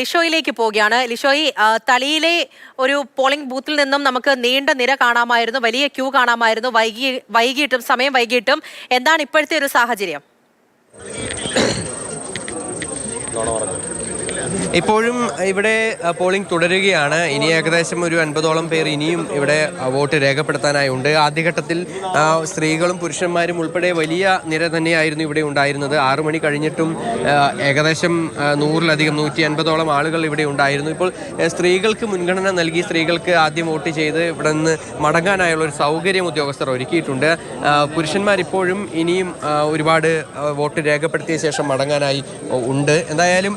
ലിഷോയിലേക്ക് പോവുകയാണ്. ലിഷോയി, തളിയിലെ ഒരു പോളിംഗ് ബൂത്തിൽ നിന്നും നമുക്ക് നീണ്ട നിര കാണാമായിരുന്നു, വലിയ ക്യൂ കാണാമായിരുന്നു. സമയം വൈകിട്ടും എന്താണ് ഇപ്പോഴത്തെ ഒരു സാഹചര്യം? ഇപ്പോഴും ഇവിടെ പോളിംഗ് തുടരുകയാണ്. ഇനി ഏകദേശം ഒരു 50ഓളം പേർ ഇനിയും ഇവിടെ വോട്ട് രേഖപ്പെടുത്താനായി ഉണ്ട്. ആദ്യഘട്ടത്തിൽ സ്ത്രീകളും പുരുഷന്മാരും ഉൾപ്പെടെ വലിയ നിര തന്നെയായിരുന്നു ഇവിടെ ഉണ്ടായിരുന്നത്. 6 മണി കഴിഞ്ഞിട്ടും ഏകദേശം 100-ലധികം 150ഓളം ആളുകൾ ഇവിടെ ഉണ്ടായിരുന്നു. ഇപ്പോൾ സ്ത്രീകൾക്ക് മുൻഗണന നൽകി സ്ത്രീകൾക്ക് ആദ്യം വോട്ട് ചെയ്ത് ഇവിടെ നിന്ന് മടങ്ങാനായുള്ള ഒരു സൗകര്യം ഉദ്യോഗസ്ഥർ ഒരുക്കിയിട്ടുണ്ട്. പുരുഷന്മാരിപ്പോഴും ഇനിയും ഒരുപാട് വോട്ട് രേഖപ്പെടുത്തിയ ശേഷം മടങ്ങാനായി ഉണ്ട്. എന്തായാലും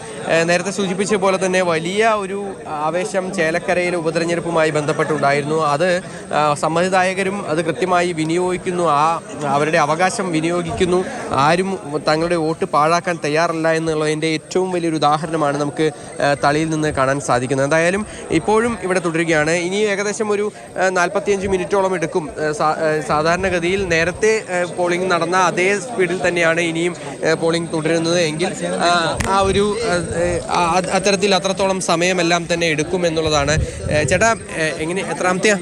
നേരത്തെ സൂചിപ്പിച്ച പോലെ തന്നെ വലിയ ഒരു ആവേശം ചേലക്കരയിലെ ഉപതെരഞ്ഞെടുപ്പുമായി ബന്ധപ്പെട്ടുണ്ടായിരുന്നു. അത് സമ്മതിദായകരും അത് കൃത്യമായി വിനിയോഗിക്കുന്നു, അവരുടെ അവകാശം വിനിയോഗിക്കുന്നു. ആരും തങ്ങളുടെ വോട്ട് പാഴാക്കാൻ തയ്യാറല്ല എന്നുള്ളതിൻ്റെ ഏറ്റവും വലിയൊരു ഉദാഹരണമാണ് നമുക്ക് തളിയിൽ നിന്ന് കാണാൻ സാധിക്കുന്നത്. എന്തായാലും ഇപ്പോഴും ഇവിടെ തുടരുകയാണ്. ഇനി ഏകദേശം ഒരു 45 മിനിറ്റോളം എടുക്കും. സാധാരണഗതിയിൽ നേരത്തെ പോളിംഗ് നടന്ന അതേ സ്പീഡിൽ തന്നെയാണ് ഇനിയും പോളിംഗ് തുടരുന്നത് എങ്കിൽ ആ ഒരു അത്രത്തോളം സമയമെല്ലാം തന്നെ എടുക്കും എന്നുള്ളതാണ്. ചേട്ടാ, എങ്ങനെ എത്രാമത്തെയാ?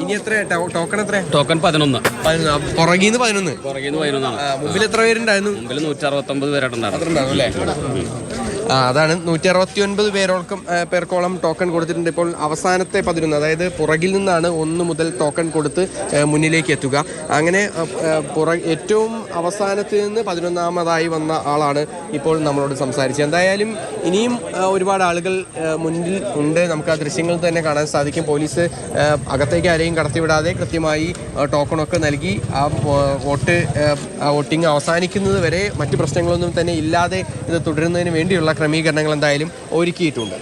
ഇനി എത്ര ടോക്കൺ? എത്ര ടോക്കൺ? 11. പുറകീന്ന് 11. മുമ്പിൽ എത്ര പേരുണ്ടായിരുന്നു? മുമ്പിൽ 169 പേരുണ്ടായിരുന്നു അല്ലേ? അതാണ് 169 പേർക്കോളം ടോക്കൺ കൊടുത്തിട്ടുണ്ട്. ഇപ്പോൾ അവസാനത്തെ 11, അതായത് പുറകിൽ നിന്നാണ് 1 മുതൽ ടോക്കൺ കൊടുത്ത് മുന്നിലേക്ക് എത്തുക. അങ്ങനെ ഏറ്റവും അവസാനത്തിൽ നിന്ന് 11ാമതായി വന്ന ആളാണ് ഇപ്പോൾ നമ്മളോട് സംസാരിച്ചത്. എന്തായാലും ഇനിയും ഒരുപാട് ആളുകൾ മുന്നിൽ ഉണ്ട്. നമുക്ക് ആ ദൃശ്യങ്ങൾ തന്നെ കാണാൻ സാധിക്കും. പോലീസ് അകത്തേക്ക് ആരെയും കടത്തിവിടാതെ കൃത്യമായി ടോക്കണൊക്കെ നൽകി ആ വോട്ടിംഗ് അവസാനിക്കുന്നത് വരെ മറ്റു പ്രശ്നങ്ങളൊന്നും തന്നെ ഇല്ലാതെ ഇത് തുടരുന്നതിന് വേണ്ടിയുള്ള ക്രമീകരണങ്ങൾ എന്തായാലും ഒരുക്കിയിട്ടുണ്ട്.